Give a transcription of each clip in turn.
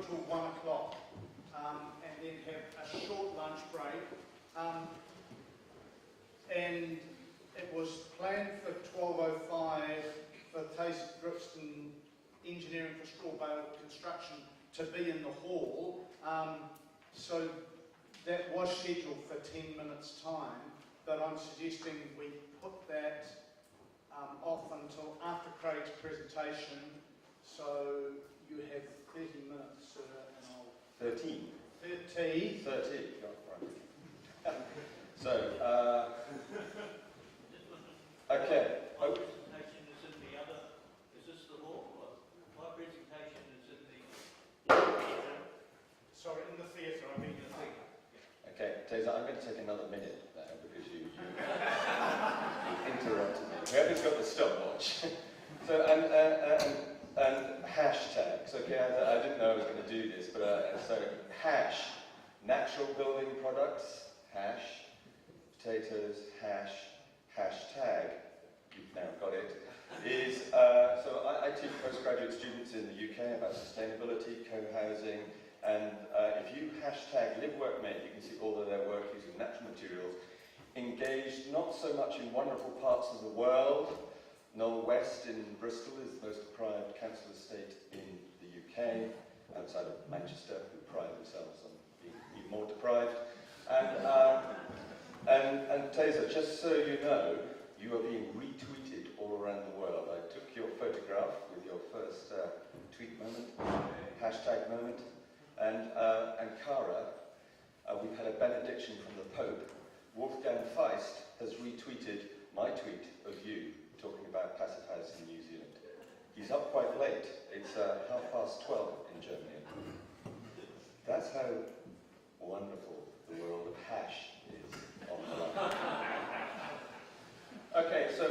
till 1 o'clock, and then have a short lunch break. And it was planned for 12:05 for Taste Brixton Engineering for Straw Bale Construction to be in the hall. So that was scheduled for 10 minutes' time, but I'm suggesting we put that off until after Craig's presentation. So you have 30 minutes, sir, and I'll... 13. 30. 30, right. So, okay. My presentation is in the other, is this the hall? My presentation is in the theatre. Sorry, in the theatre, I mean. Okay, Taser, I'm going to take another minute now because you interrupted me. Whoever's got the stopwatch. So, and hashtags. Okay, I didn't know I was going to do this, but so hash, natural building products, hash, potatoes, hash, hashtag, you've now got it, is, so I teach postgraduate students in the UK about sustainability, co-housing, and if you hashtag live, work, mate, you can see all of their work using natural materials, engaged not so much in wonderful parts of the world. Knoll West in Bristol is the most deprived council estate in the UK, outside of Manchester, who pride themselves on being even more deprived. And Taser, just so you know, you are being retweeted all around the world. I took your photograph with your first tweet moment, hashtag moment, and Cara, we've had a benediction from the Pope. Wolfgang Feist has retweeted my tweet of you talking about Passive House in New Zealand. He's up quite late. It's 12:30 in Germany. That's how wonderful the world of hash is on the line. Okay, so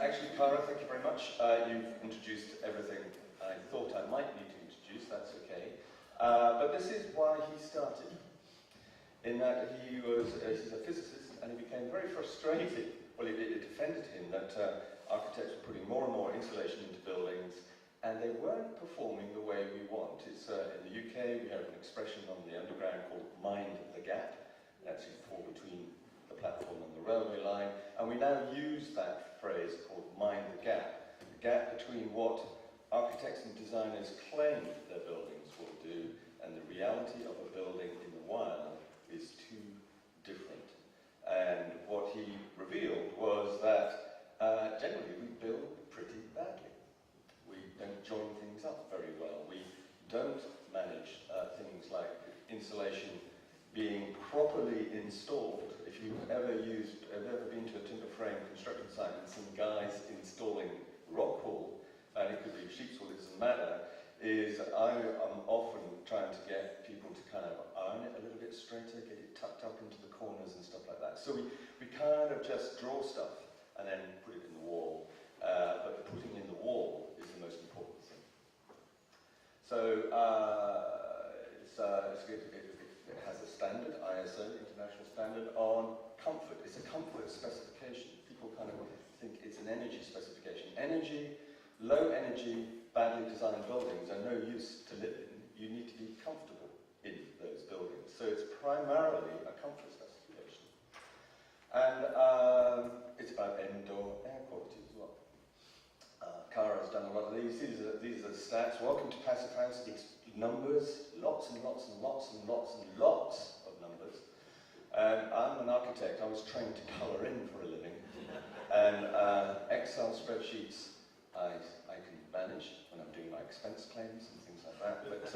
actually, Cara, thank you very much. You've introduced everything I thought I might need to introduce. That's okay. But this is why he started. In that he's a physicist, and he became very frustrated. Well, it offended him that architects were putting more and more insulation into buildings, and they weren't performing the way we want. It's in the UK, we have an expression on the underground called "mind the gap." That's you fall between the platform and the railway line, and we now use that phrase called "mind the gap." The gap between what architects and designers claim their buildings will do, and the reality of a building in the wild is too different. And what he revealed was that generally we build pretty badly. We don't join things up very well. We don't manage things like insulation being properly installed. If you've ever been to a timber frame construction site and some guys installing rock wool, and it could be sheep's wool, it doesn't matter, is I'm often trying to get people to kind of iron it a little bit straighter, get it tucked up into the corners and stuff like that. So we kind of just draw stuff and then put it in the wall. But the putting in the wall is the most important thing. So it has a standard, ISO, international standard, on comfort. It's a comfort specification. People kind of think it's an energy specification. Low energy, badly designed buildings are no use to live in. You need to be comfortable in those buildings. So it's primarily a comfort specification. And it's about indoor air quality as well. Cara's done a lot of these. These are the stats. Welcome to Passive House. It's numbers, lots and lots and lots and lots and lots of numbers. I'm an architect. I was trained to colour in for a living. And Excel spreadsheets I can manage when I'm doing my expense claims and things like that, but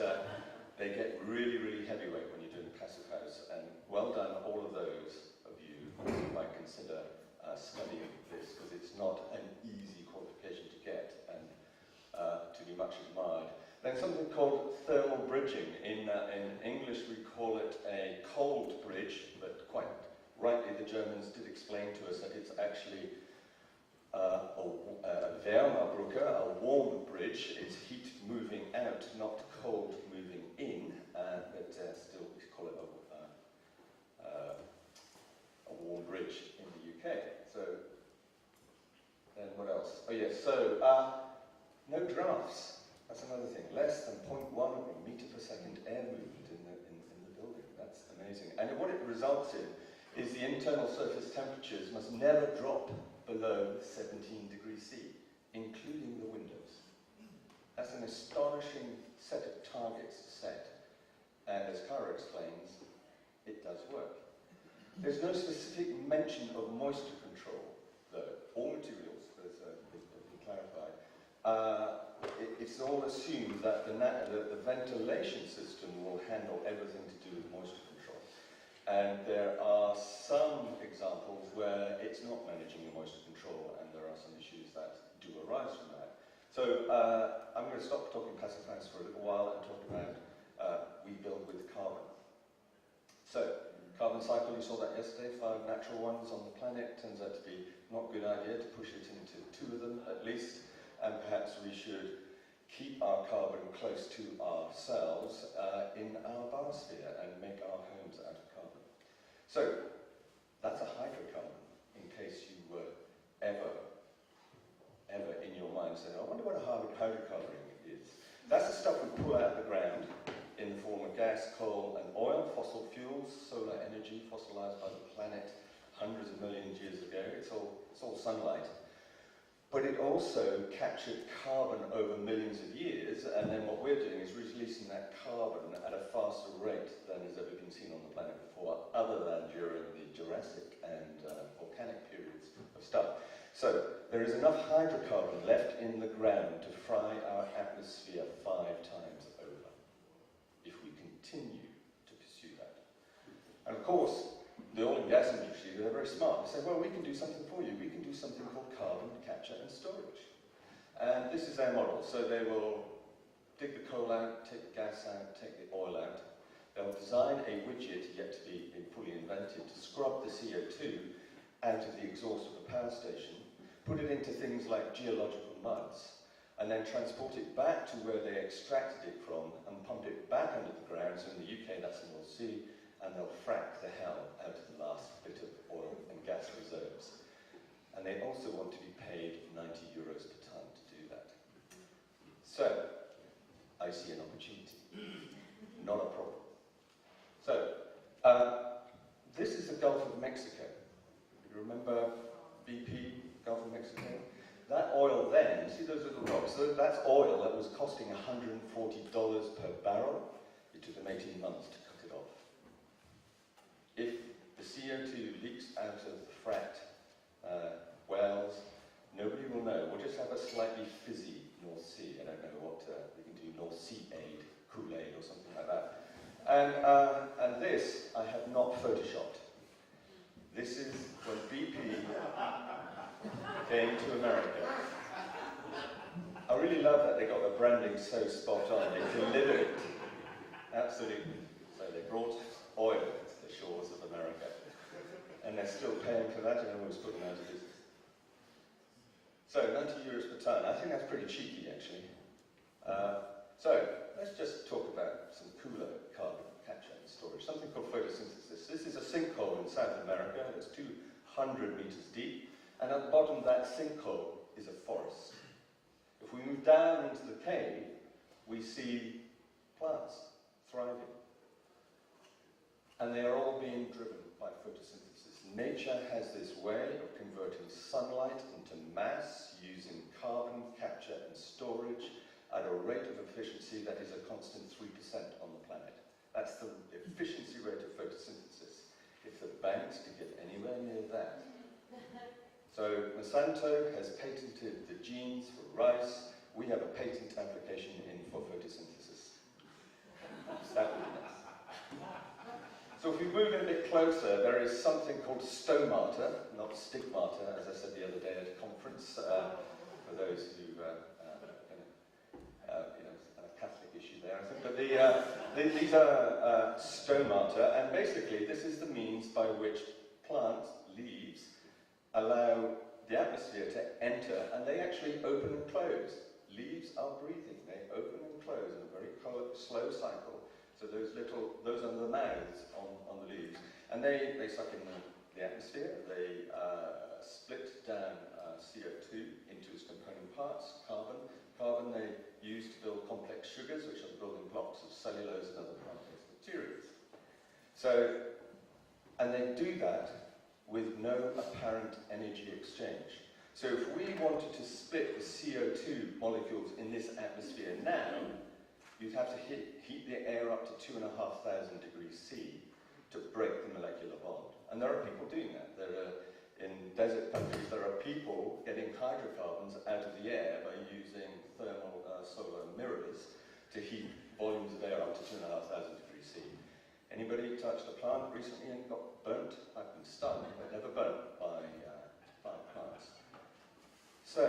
they get really, really heavyweight when you're doing Passive House, and well done all of those of you who might consider studying this, because it's not an easy qualification to get and to be much admired. Then something called thermal bridging. In English we call it a cold bridge, but quite rightly the Germans did explain to us that it's actually a Wärmebrücke, a warm bridge. It's heat moving out, not cold moving in, but still we call it a warm bridge in the UK. So, then what else? Oh yes, so no drafts. That's another thing. Less than 0.1 of a metre per second. results in is the internal surface temperatures must never drop below 17 degrees C, including the windows. That's an astonishing set of targets to set, and as Cara explains, it does work. There's no specific mention of moisture control, though. All materials, as been clarified, it's all assumed that the ventilation system will handle everything to do with moisture control. And there are some examples where it's not managing the moisture control, and there are some issues that do arise from that. So I'm going to stop talking passive house for a little while and talk about we build with carbon. So, carbon cycle, you saw that yesterday, 5 natural ones on the planet. Turns out to be not a good idea to push it into 2 of them at least, and perhaps we should keep our carbon close to ourselves in our biosphere and make our homes out of carbon. So, that's a hydrocarbon, in case you were ever in your mind saying, I wonder what a hydrocarbon is. That's the stuff we pull out of the ground in the form of gas, coal and oil, fossil fuels, solar energy, fossilized by the planet hundreds of millions of years ago. It's all sunlight. But it also captured carbon over millions of years, and then what we're doing is releasing that carbon at a faster rate than has ever been seen on the planet before, other than during the Jurassic and volcanic periods of stuff. So there is enough hydrocarbon left in the ground to fry our atmosphere 5 times over, if we continue to pursue that. And of course, the oil and gas industry, they're very smart. They say, well, we can do something for you. We can do something called carbon capture and storage. And this is their model. So they will dig the coal out, take the gas out, take the oil out. They'll design a widget, yet to be fully invented, to scrub the CO2 out of the exhaust of the power station, put it into things like geological muds, and then transport it back to where they extracted it from and pump it back under the ground. So in the UK, that's in the North Sea, and they'll frack the hell out of the last bit of oil and gas reserves. And they also want to be paid 90 euros per tonne to do that. So, I see an opportunity, not a problem. So, this is the Gulf of Mexico. You remember BP, Gulf of Mexico? That oil then, you see those little rocks, that's oil that was costing $140 per barrel. It took them 18 months to cut it off. If the CO2 leaks out of the fracked wells, nobody will know. We'll just have a slightly fizzy North Sea. I don't know what we can do, North Sea aid, Kool-Aid or something like that. And this I have not photoshopped. This is when BP came to America. I really love that they got the branding so spot on. They delivered it. Absolutely. So they brought oil to the shores of America. And they're still paying for that, and always put them out of business. So, 90 euros per tonne. I think that's pretty cheeky, actually. So, let's just talk about some cooler carbon capture and storage, something called photosynthesis. This is a sinkhole in South America that's 200 meters deep, and at the bottom of that sinkhole is a forest. If we move down into the cave, we see plants thriving. And they are all being driven by photosynthesis. Nature has this way of converting sunlight into mass using carbon capture and storage at a rate of efficiency that is a constant 3% on the planet. That's the efficiency rate of photosynthesis. If the banks could get anywhere near that. So Monsanto has patented the genes for rice. We have a patent application in for photosynthesis. That would be nice. So if we move in a bit closer, there is something called stomata, not stigmata, as I said the other day at a conference, for those who, a Catholic issue there, I think. But these are stomata, and basically this is the means by which plant leaves allow the atmosphere to enter, and they actually open and close. Leaves are breathing, they open and close in a very slow cycle. So those are the mouths on the leaves. And they suck in the atmosphere, they split down CO2 into its component parts, carbon. Carbon they use to build complex sugars, which are the building blocks of cellulose and other plant-based materials. So And they do that with no apparent energy exchange. So if we wanted to split the CO2 molecules in this atmosphere now, you'd have to heat the air up to 2,500 degrees C to break the molecular bond. And there are people doing that. In desert countries, there are people getting hydrocarbons out of the air by using thermal solar mirrors to heat volumes of air up to 2,500 degrees C. Anybody touched a plant recently and got burnt? I've been stung, but never burnt by plants. So,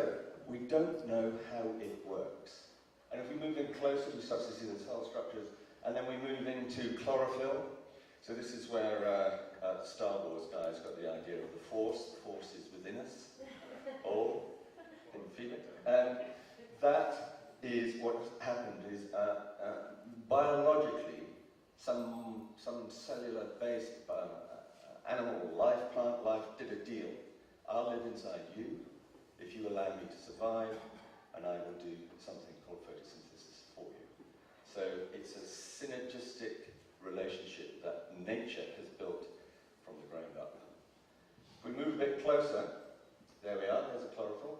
we don't know how it works. And if we move in closer, we start to see the cell structures, and then we move into chlorophyll. So this is where the Star Wars guys got the idea of the Force. The Force is within us, all. Can you feel it? That is what happened, is biologically, some cellular-based animal life, plant life, did a deal. I'll live inside you if you allow me to survive, and I will do something called photosynthesis for you. So it's a synergistic relationship that nature has built from the ground up. If we move a bit closer, there we are, there's a chlorophyll.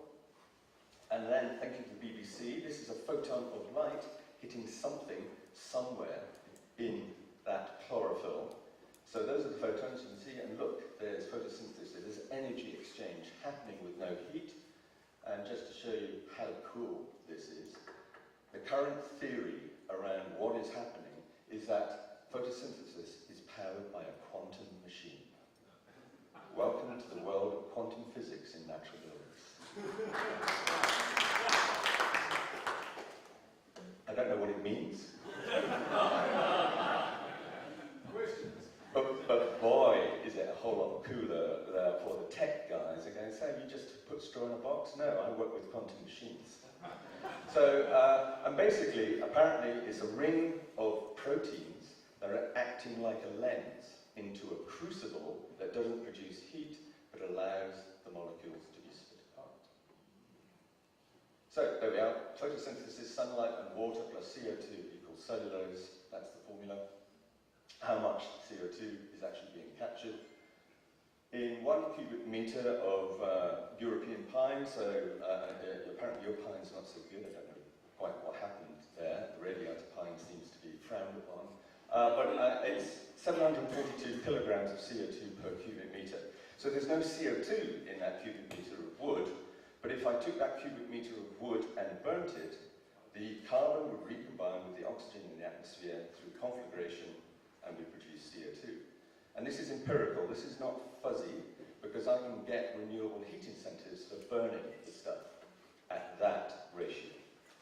And then, thank you to the BBC, this is a photon of light hitting something somewhere in that chlorophyll. So those are the photons you can see, and look, there's photosynthesis, there's energy exchange happening with no heat. And just to show you how cool this is, the current theory around what is happening is that photosynthesis is powered by a quantum machine. Welcome to the world of quantum physics in natural buildings. I don't know what it means. But boy, is it a whole lot cooler for the tech guys. They're going to say, you just put straw in a box? No, I work with quantum machines. So, and basically, apparently, it's a ring of proteins that are acting like a lens into a crucible that doesn't produce heat, but allows the molecules to be split apart. So, there we are. Photosynthesis, sunlight and water plus CO2 equals cellulose. That's the formula. How much CO2 is actually being captured. In 1 cubic meter of European pine, so apparently your pine's not so good, I don't know quite what happened there. The radiata pine seems to be frowned upon. But it's 742 kilograms of CO2 per cubic meter. So there's no CO2 in that cubic meter of wood, but if I took that cubic meter of wood and burnt it, the carbon would recombine with the oxygen in the atmosphere through conflagration, and we produce CO2. And this is empirical, this is not fuzzy, because I can get renewable heat incentives for burning the stuff at that ratio.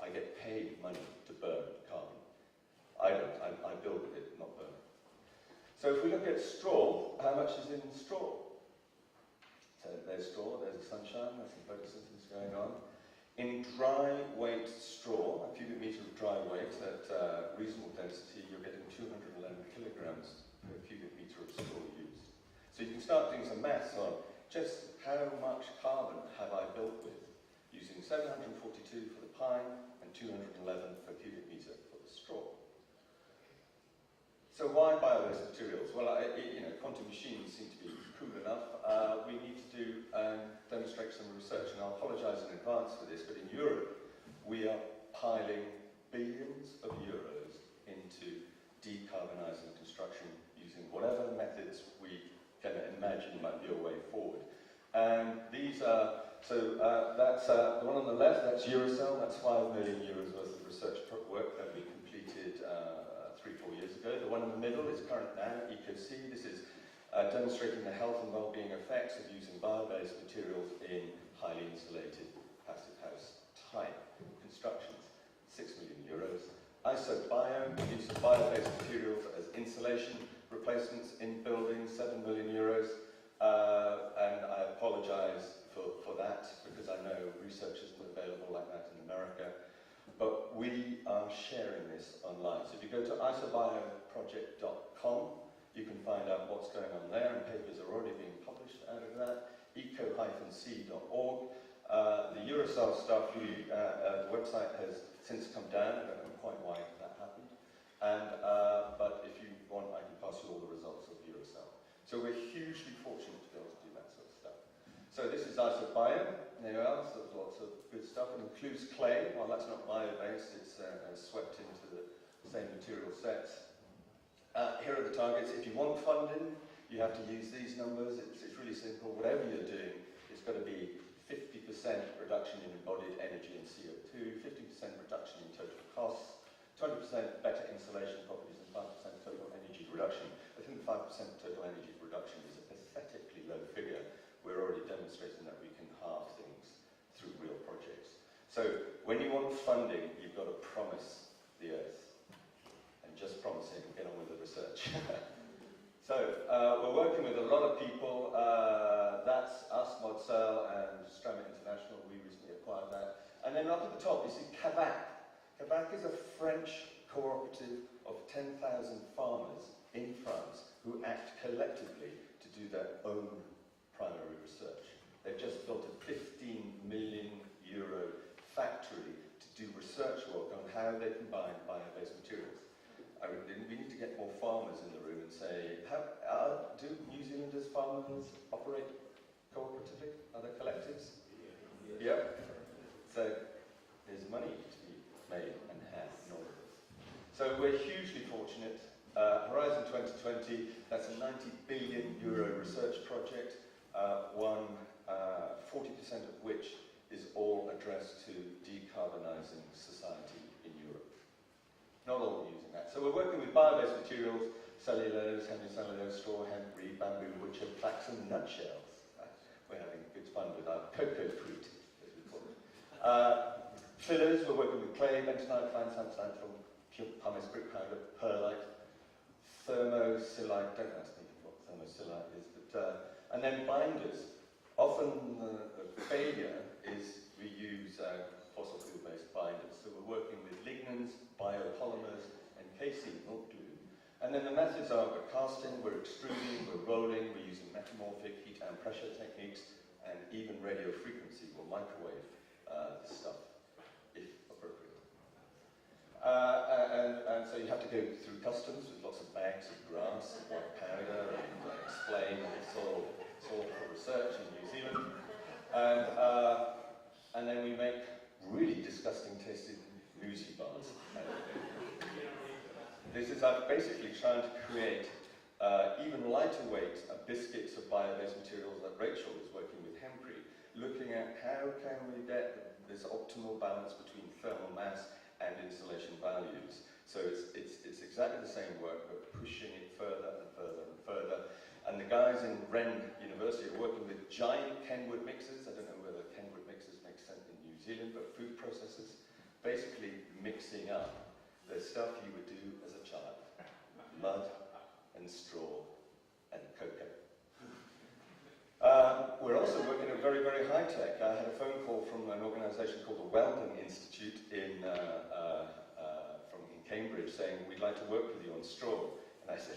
I get paid money to burn carbon. I don't, I build with it, not burn it. So if we look at straw, how much is in straw? So there's straw, there's the sunshine, there's some photosynthesis going on. In dry weight straw, a cubic meter of dry weight at reasonable density, you're getting 211 kilograms per cubic meter of straw used. So you can start doing some maths on just how much carbon have I built with, using 742 for the pine and 211 per cubic meter for the straw. So why bio-based materials? Well, quantum machines seem to be cool enough. We need to do demonstrate some research, and I'll apologise in advance for this, but in Europe, we are piling billions of euros into decarbonising construction using whatever methods we can imagine might be a way forward. And these are, that's the one on the left, that's Eurocell, that's 5 million euros worth of research work that we completed 3-4 years ago. The one in the middle is current now, EcoC. This is demonstrating the health and well-being effects of using bio-based materials in highly insulated passive house type constructions, 6 million euros. ISBC, use of bio-based materials as insulation replacements in buildings, 7 million euros. And I apologise for that, because I know research isn't available like that in America. But we are sharing this online. So if you go to isobioproject.com, you can find out what's going on there, and papers are already being published out of that. eco-c.org. The Eurocell stuff, the website has since come down. I don't know quite why that happened. And, but if you want, I can pass you all the results of Eurocell. So we're So this is isobio. There you are. So there's lots of good stuff. It includes clay. Well, that's not bio-based. It's swept into the same material sets. Here are the targets. If you want funding, you have to use these numbers. It's really simple. Whatever you're doing, it's got to be 50% reduction in embodied energy and CO2, 50% reduction in total costs, 20% better insulation properties, and 5% total energy reduction. I think 5% total energy reduction is a pathetically low figure. We're already demonstrating that we can halve things through real projects. So when you want funding, you've got to promise the Earth. And just promising, get on with the research. So we're working with a lot of people. That's us, Modsel, and Stramit International. We recently acquired that. And then up at the top, you see CAVAC. CAVAC is a French cooperative of 10,000 farmers in France who act collectively to do their own primary research. They've just built a 15 million euro factory to do research work on how they combine bio-based materials. We need to get more farmers in the room and say, do New Zealanders farmers operate cooperatively? Are there collectives? Yeah. So there's money to be made and had in all of this. So we're hugely fortunate. Horizon 2020, that's a 90 billion euro research project, 40% of which is all addressed to decarbonising society in Europe. Not all using that. So we're working with bio-based materials, cellulose, hemicellulose, straw, hemp, reed, bamboo, woodchip, flax and nutshells. We're having good fun with our cocoa fruit, as we call it. Fillers, we're working with clay, bentonite, fine sandstone, pumice, brick powder, perlite, thermosilite, don't ask me what thermosilite is, but, and then binders. Often the failure is we use fossil fuel-based binders. So we're working with lignins, biopolymers, and casein, milk glue. And then the methods are we're casting, we're extruding, we're rolling, we're using metamorphic heat and pressure techniques, and even radio frequency or microwave this stuff, if appropriate. And so you have to go through customs with lots of bags of grass and white powder and explain it's all for research in New Zealand. And then we make really disgusting tasting muesli bars. This is basically trying to create even lighter weight biscuits of bio-based materials that Rachel is working with Hempre, looking at how can we get this optimal balance between thermal mass and insulation values. So it's exactly the same work, but pushing it further and further and further. And the guys in Wren University are working with giant Kenwood mixers. I don't know whether Kenwood mixers make sense in New Zealand, but food processors, basically mixing up the stuff you would do as a child. Mud and straw and cocoa. We're also working at very, very high tech. I had a phone call from an organisation called the Weldon Institute in Cambridge saying, we'd like to work with you on straw. And I said,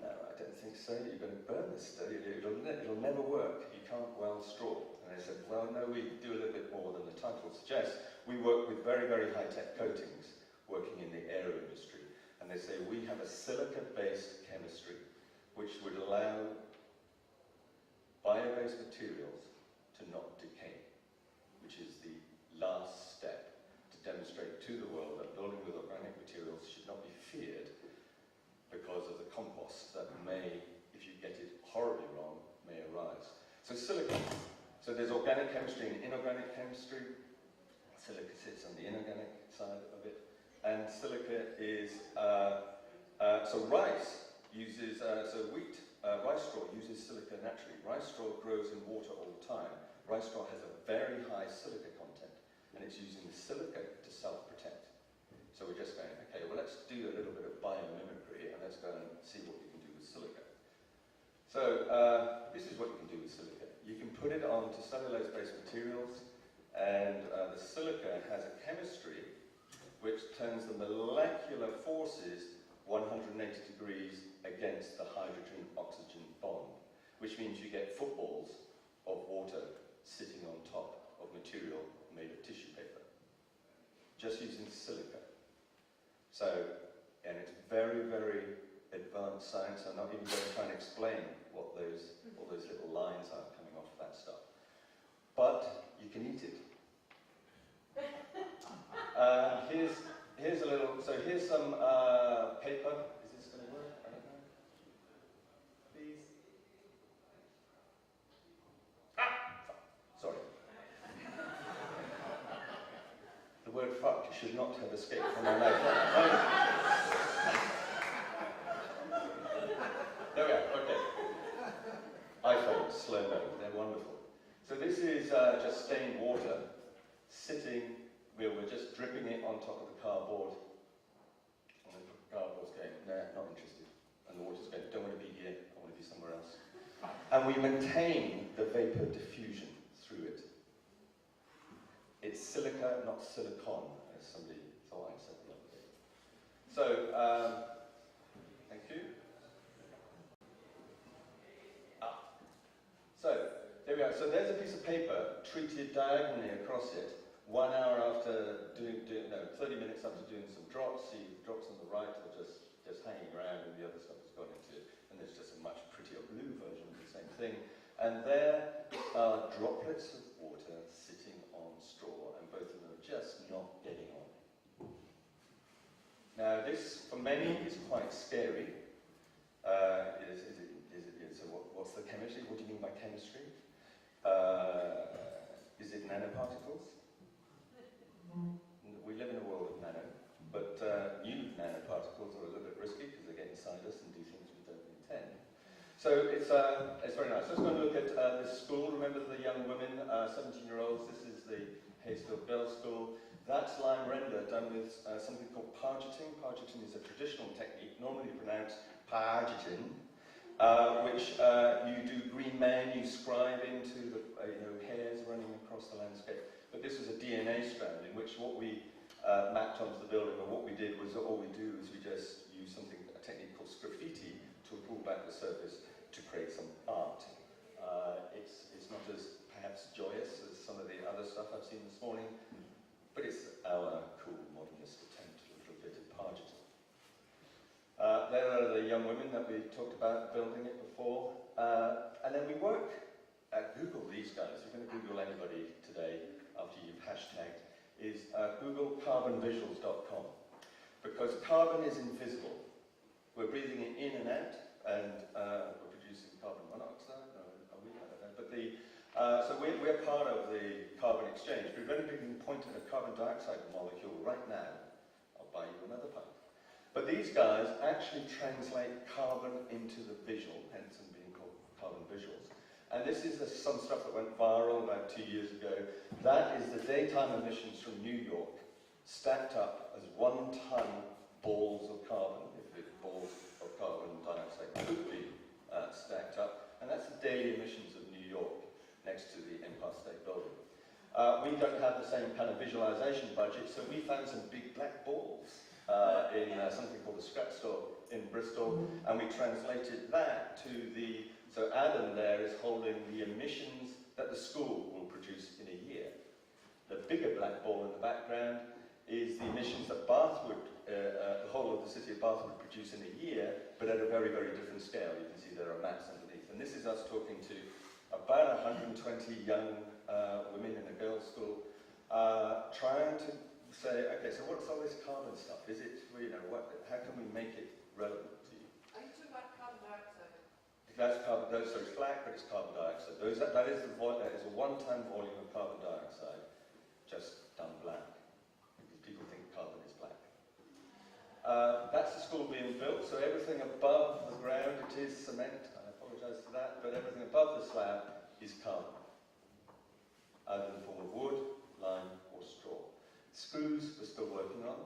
no, I don't think so. You're going to burn this study. It'll never work. You can't weld straw. And they said, well, no, we do a little bit more than the title suggests. We work with very, very high-tech coatings working in the aero industry. And they say, we have a silica-based chemistry which would allow bio-based materials to not decay, which is the last step to demonstrate to the world that building with organic materials should not be feared because of the compost that may, if you get it horribly wrong, may arise. So silica. So there's organic chemistry and inorganic chemistry. Silica sits on the inorganic side of it. And silica is, so rice uses, rice straw uses silica naturally. Rice straw grows in water all the time. Rice straw has a very high silica content, and it's using the silica to self-protect. So we're just going, okay, well, let's do a little bit of biomimicry, and let's go and see what we can do with silica. So this is what you can do with silica. You can put it onto cellulose-based materials, and the silica has a chemistry which turns the molecular forces 180 degrees against the hydrogen-oxygen bond, which means you get footballs of water sitting on top of material made of tissue paper, just using silica. So, and it's very, very advanced science. I'm not even going to try and explain what those little lines are coming off that stuff. can eat it. Here's a little, so here's some paper. Is this going to work? I don't know. Please. Sorry. The word fuck should not have escaped from my mouth. There we are, okay. iPhones, slow mo, they're wonderful. So this is just stained water sitting, we're just dripping it on top of the cardboard. And the cardboard's going, nah, not interested. And the water's going, don't want to be here, I want to be somewhere else. And we maintain the vapor diffusion through it. It's silica, not silicon, as somebody thought I said the other day. So, thank you. So, there we are. So there's a piece of paper treated diagonally across it, 1 hour after 30 minutes after doing some drops. See, the drops on the right are just hanging around and the other stuff has gone into it. And there's just a much prettier blue version of the same thing. And there are droplets of water sitting on straw, and both of them are just not getting on. Now this, for many, is quite scary. So what's the chemistry? What do you mean by chemistry? Is it nanoparticles? We live in a world of nano, but new nanoparticles are a little bit risky because they get inside us and do things we don't intend. So it's very nice. Let's go and look at this school. Remember the young women, 17-year-olds. This is the Hayesfield Bell School. That's lime render done with something called pargeting. Pargeting is a traditional technique, normally pronounced pargeting, which you do green man, you scribe into the hairs running across the landscape. But this was a DNA strand in which what we mapped onto the building, and what we did was all we do is we just use a technique called graffiti to pull back the surface to create some art. It's not as perhaps joyous as some of the other stuff I've seen this morning, but it's our cool modernist attempt at a little bit of pargeting. There are the young women that we talked about building it before. And then we work at Google, these guys. You're going to Google anybody today after you've hashtagged, is Google carbonvisuals.com. Because carbon is invisible. We're breathing it in and out, and we're producing carbon monoxide. No, are we? I don't know. But so we're part of the carbon exchange. But if anybody can point at a carbon dioxide molecule right now, I'll buy you another pint. But these guys actually translate carbon into the visual, hence them being called carbon visuals. And this is some stuff that went viral about 2 years ago. That is the daytime emissions from New York, stacked up as 1 ton balls of carbon, if balls of carbon dioxide could be stacked up. And that's the daily emissions of New York, next to the Empire State Building. We don't have the same kind of visualization budget, so we found some big black balls in something called the Scrap Store in Bristol, and we translated that to so Adam there is holding the emissions that the school will produce in a year. The bigger black ball in the background is the emissions that Bath would, the whole of the city of Bath would produce in a year, but at a very, very different scale. You can see there are maps underneath. And this is us talking to about 120 young women in a girls' school, trying to say, okay, so what's all this carbon stuff? Is it, how can we make it relevant to you? Are you talking about carbon dioxide? That's carbon dioxide, so it's black, but it's carbon dioxide. That is a one-time volume of carbon dioxide, just done black, because people think carbon is black. That's the school being built, so everything above the ground, it is cement, I apologise for that, but everything above the slab is carbon, either in the form of wood, lime, or straw. Screws we're still working on.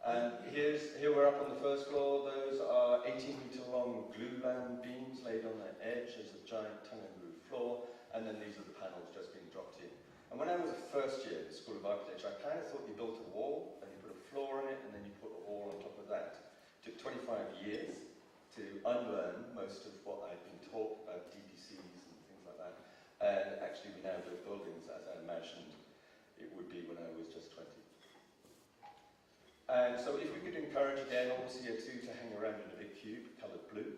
And here we're up on the first floor. Those are 18-metre long glue-bound beams laid on their edge. There's a giant tongue-and-groove floor, and then these are the panels just being dropped in. And when I was a first year at the School of Architecture, I kind of thought you built a wall, and you put a floor in it, and then you put a wall on top of that. It took 25 years to unlearn most of what I'd been taught about DPCs and things like that. And actually we now build buildings as I imagined it would be when I was just 20. And so if we could encourage again all CO2 to hang around in a big cube, coloured blue,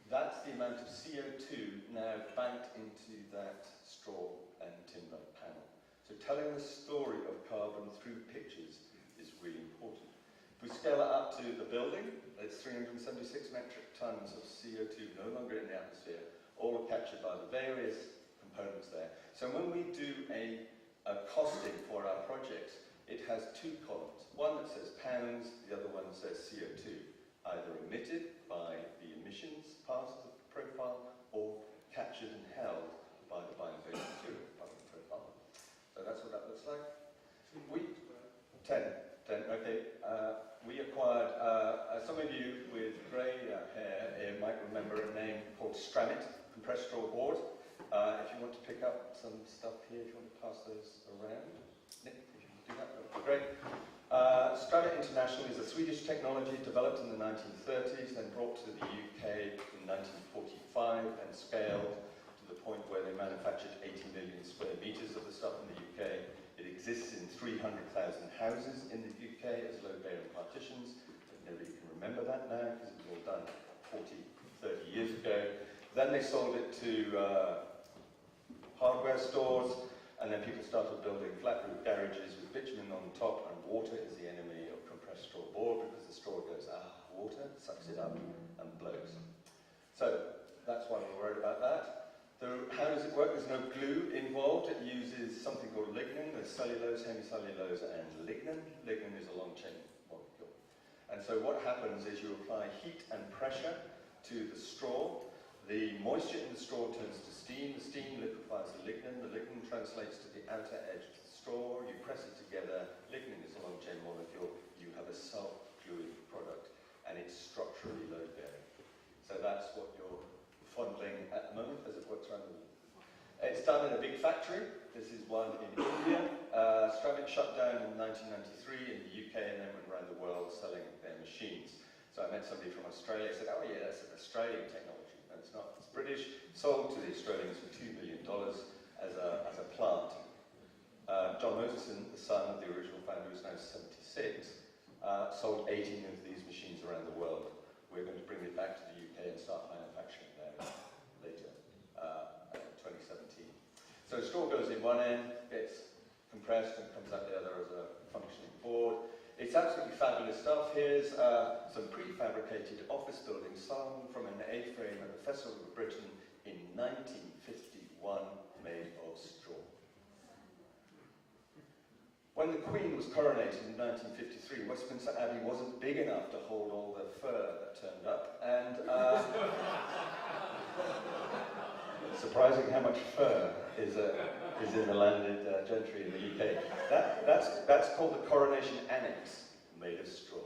that's the amount of CO2 now banked into that straw and timber panel. So telling the story of carbon through pictures is really important. If we scale it up to the building, it's 376 metric tons of CO2 no longer in the atmosphere, all are captured by the various components there. So when we do a costing for our projects, it has two columns. One that says pounds, the other one says CO2, either emitted by the emissions part of the profile or captured and held by the bio-based material part of the profile. So that's what that looks like. 10, okay. We acquired, some of you with grey hair might remember a name called Stramit, compressed straw board. If you want to pick up some stuff here, if you want to pass those around. Nick, if you can do that, that would be great. Stramit International is a Swedish technology developed in the 1930s, then brought to the UK in 1945 and scaled to the point where they manufactured 80 million square metres of the stuff in the UK. It exists in 300,000 houses in the UK as load-bearing partitions, but nobody can remember that now because it was all done 40, 30 years ago. Then they sold it to hardware stores, and then people started building flat roof garages with bitumen on top, and water is the enemy of compressed straw board because the straw goes, water, sucks it up and blows. So that's why we're worried about that. How does it work? There's no glue involved. It uses something called lignin. There's cellulose, hemicellulose, and lignin. Lignin is a long chain molecule. And so what happens is you apply heat and pressure to the straw. The moisture in the straw turns to steam. The steam liquefies the lignin. The lignin translates to the outer edge of the straw. You press it together. Lignin is a long chain molecule. You have a self-gluing product, and it's structurally load-bearing. So that's what you're fondling at the moment as it works around the world. It's done in a big factory. This is one in India. Stramit shut down in 1993 in the UK and then went around the world selling their machines. So I met somebody from Australia who said, oh yeah, that's an Australian technology. No, it's not. It's British. Sold to the Australians for $2 million as a plant. John Mosison, the son of the original founder, who's now 76, sold 18 of these machines around the world. We're going to bring it back to the UK and start manufacturing there later, 2017. So straw goes in one end, gets compressed and comes out the other as a functioning board. It's absolutely fabulous stuff. Here's some prefabricated office buildings sung from an A-frame at the Festival of Britain in 1951, made of straw. When the Queen was coronated in 1953, Westminster Abbey wasn't big enough to hold all the fur that turned up, and surprising how much fur is in the landed gentry in the UK. That's called the Coronation Annex, made of straw.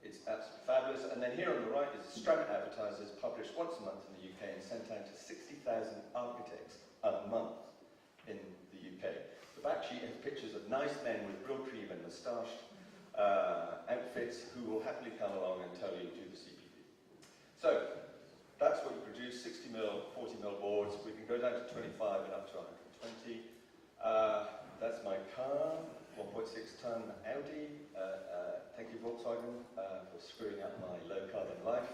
It's absolutely fabulous. And then here on the right is Stramit Advertisers, published once a month in the UK and sent out to 60,000 architects a month in the UK. The back sheet has pictures of nice men with Brylcreem and moustached outfits who will happily come along and tell you to do the CPP. So that's what you produce, 60 mil, 40 mil boards. We can go down to 25 and up to 120. That's my car, 1.6 ton Audi. Thank you, Volkswagen, for screwing up my low carbon life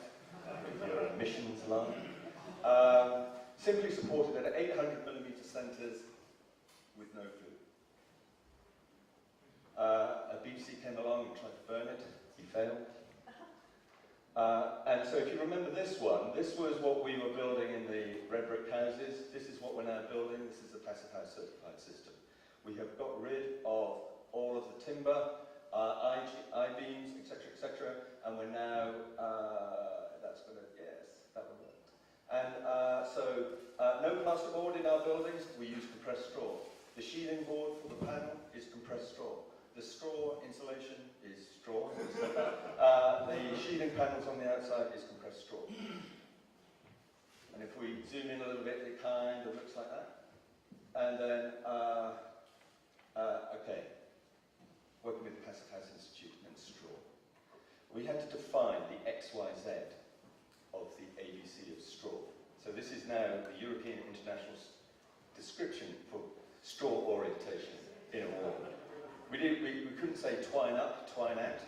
with your emissions line. Simply supported at 800 millimeter centers with no glue. A BBC came along and tried to burn it. He failed. And so if you remember this one, this was what we were building in the red brick houses. This is what we're now building. This is the Passive House certified system. We have got rid of all of the timber, I-beams, etc., and we're now, that's going to, yes, that one worked. And so no plasterboard in our buildings, we use compressed straw. The sheathing board for the panel is compressed straw. The straw insulation is straw. The sheathing panels on the outside is compressed straw. And if we zoom in a little bit, it kind of looks like that. And then, okay, working with the Passive House Institute and straw. We had to define the XYZ of the ABC of straw. So this is now the European International description for straw orientation in a wall. We couldn't say twine up, twine out.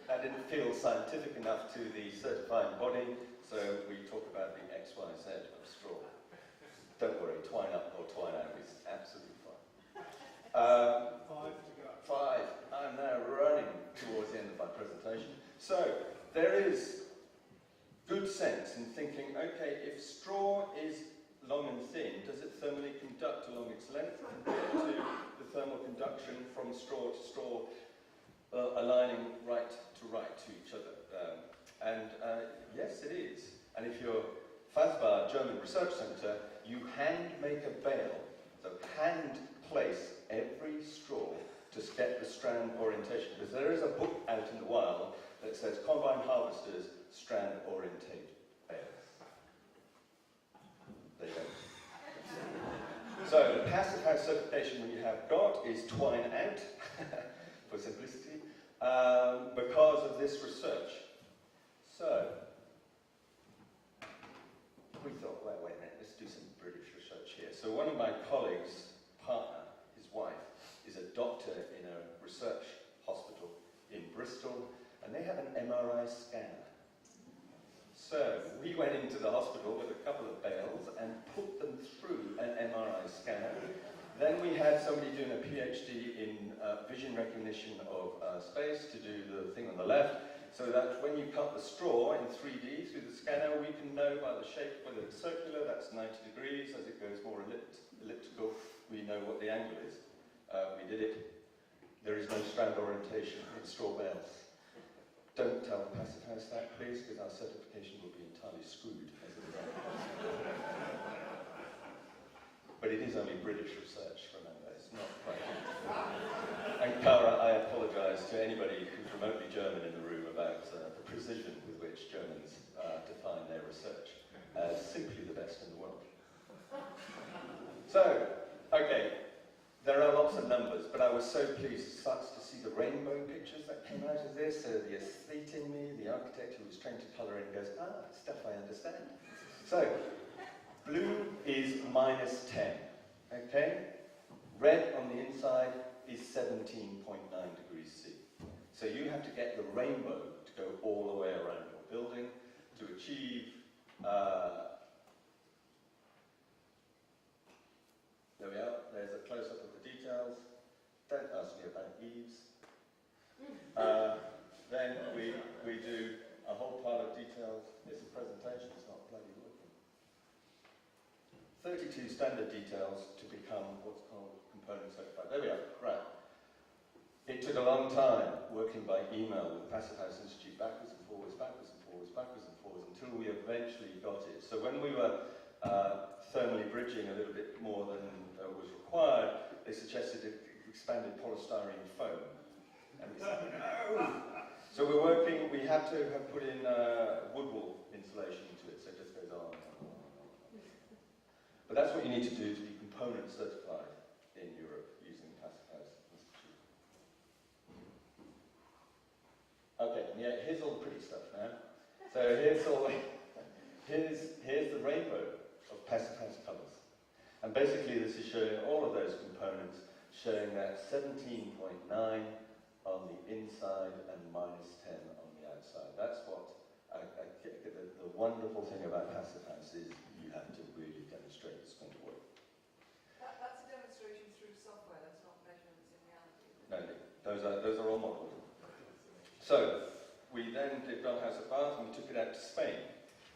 That didn't feel scientific enough to the certifying body, so we talk about the XYZ of straw. Don't worry, twine up or twine out is absolutely fine. 5 to go. 5. I'm now running towards the end of my presentation. So, there is good sense in thinking, okay, if straw is long and thin, does it thermally conduct along its length compared to the thermal conduction from straw to straw aligning right to each other? Yes, it is. And if you're FASBA, German Research Centre, you hand make a bale, so hand place every straw to get the strand orientation, because there is a book out in the wild that says combine harvesters strand orientate bales. They don't. So the passive house certification we have got is twine out, for simplicity, because of this research. So, we thought, well, wait a minute, let's do some British research here. So one of my colleagues' partner, his wife, is a doctor in a research hospital in Bristol, and they have an MRI scanner. So we went into the hospital with a couple of bales and put them through an MRI scanner. Then we had somebody doing a PhD in vision recognition of space to do the thing on the left, so that when you cut the straw in 3D through the scanner, we can know by the shape, whether it's circular, that's 90 degrees. As it goes more elliptical, we know what the angle is. We did it. There is no strand orientation in straw bales. Don't tell the passive house that, please, because our certification will be entirely screwed as a result. But it is only British research, remember, it's not quite. And Cara, I apologise to anybody who's remotely German in the room about the precision with which Germans define their research as simply the best in the world. So, okay, there are lots of numbers, but I was so pleased to see the rainbow pictures that came out of this. So the aesthete in me, the architect who was trained to colour in, goes, stuff I understand. So, blue is -10, okay? Red on the inside is 17.9 degrees C. So you have to get the rainbow to go all the way around your building to achieve, there we are, there's a close-up of the details. Don't ask me about eaves. Then we do a whole pile of details. It's a presentation, it's not bloody working. 32 standard details to become what's called component certified. There we are, right. It took a long time working by email with the Passive House Institute, backwards and forwards, backwards and forwards, backwards and forwards, until we eventually got it. So when we were thermally bridging a little bit more than was required, they suggested expanded polystyrene foam. And we said, no! So we're working, we have to have put in wood wool insulation into it, so it just goes on. But that's what you need to do to be component certified in Europe using Passive House Institute. Okay, yeah, here's all the pretty stuff now. So here's the rainbow of Passive House colours. And basically this is showing all of those components, showing that 17.9 on the inside and -10 on the outside. That's what the wonderful thing about Passive House is you have to really demonstrate it's going to work. That's a demonstration through software, that's not measurements in reality. No, those are all modelled. So we then did House of Bath and we took it out to Spain.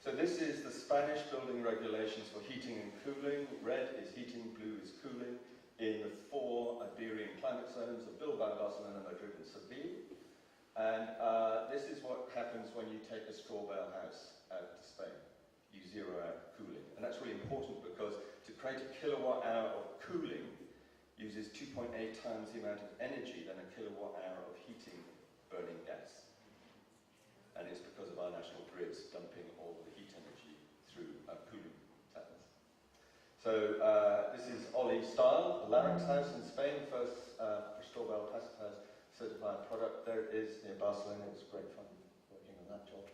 So this is the Spanish building regulations for heating and cooling. Red is heating, blue is cooling, in the 4 Iberian climate zones of Bilbao, Barcelona, Madrid and Seville. And this is what happens when you take a straw bale house out to Spain. You zero out cooling. And that's really important because to create a kilowatt hour of cooling uses 2.8 times the amount of energy than a kilowatt hour of heating burning gas. And it's because of our national grids dumping all the heat energy through cooling towers. So this is Oli Style, the Larynx house in Spain, first straw bale passive house certified product. There it is near Barcelona. It was great fun working on that job.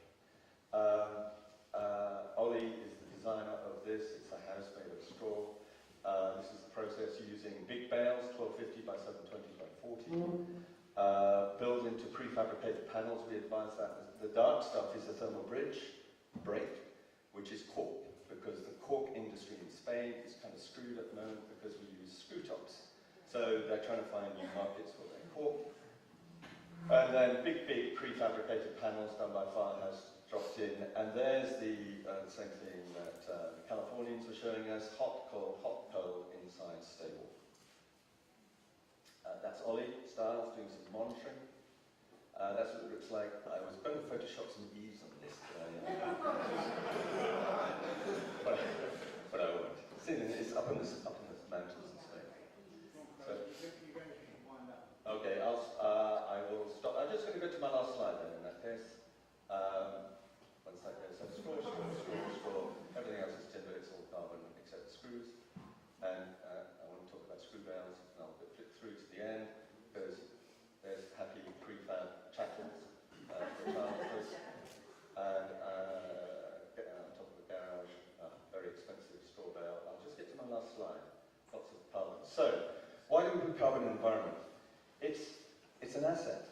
Oli is the designer of this. It's a house made of straw. This is the process using big bales, 1250 by 720 by 40. Build into prefabricated panels. We advise that the dark stuff is a thermal break, which is cork, because the cork industry in Spain is kind of screwed at the moment because we use screw tops. So they're trying to find new markets for their cork. And then big prefabricated panels done by Firehouse dropped in. And there's the same thing that the Californians were showing us, hot coal inside stable. That's Ollie Stiles doing some monitoring. That's what it looks like. I was going to Photoshop some eaves on this, but I won't. See, it's up in the mountains and stuff. So, okay, I will stop. I'm just going to go to my last slide then. In that case, one side there. So straw. Everything else is timber. It's all carbon except the screws. And I want to talk about screw rails, and I'll flip through to the end because there's happy prefab chattels for childhood, and on top of the garage, very expensive straw bale. I'll just get to my last slide. Lots of carbon. So, why do we put carbon in the environment? It's an asset.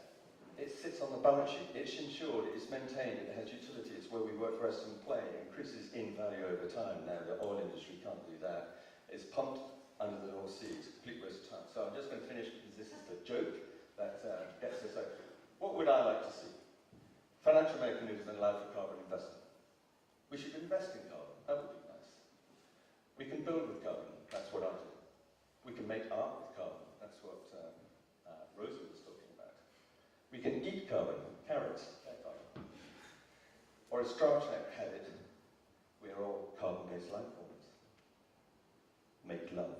It sits on the balance sheet. It's insured. It's maintained. It has utility. It's where we work, rest, and play. It increases in value over time. Now, the oil industry can't do that. It's pumped under the North Sea. It's a complete waste of time. So I'm just going to finish because this is the joke that gets us over. What would I like to see? Financial mechanism allow for carbon investment. We should invest in carbon. That would be nice. We can build with carbon. That's what I do. We can make art with carbon. That's what Rosa was talking about. We can eat carbon, carrots, like carbon. Or as Star Trek had it, we are all carbon-based life forms. Make love.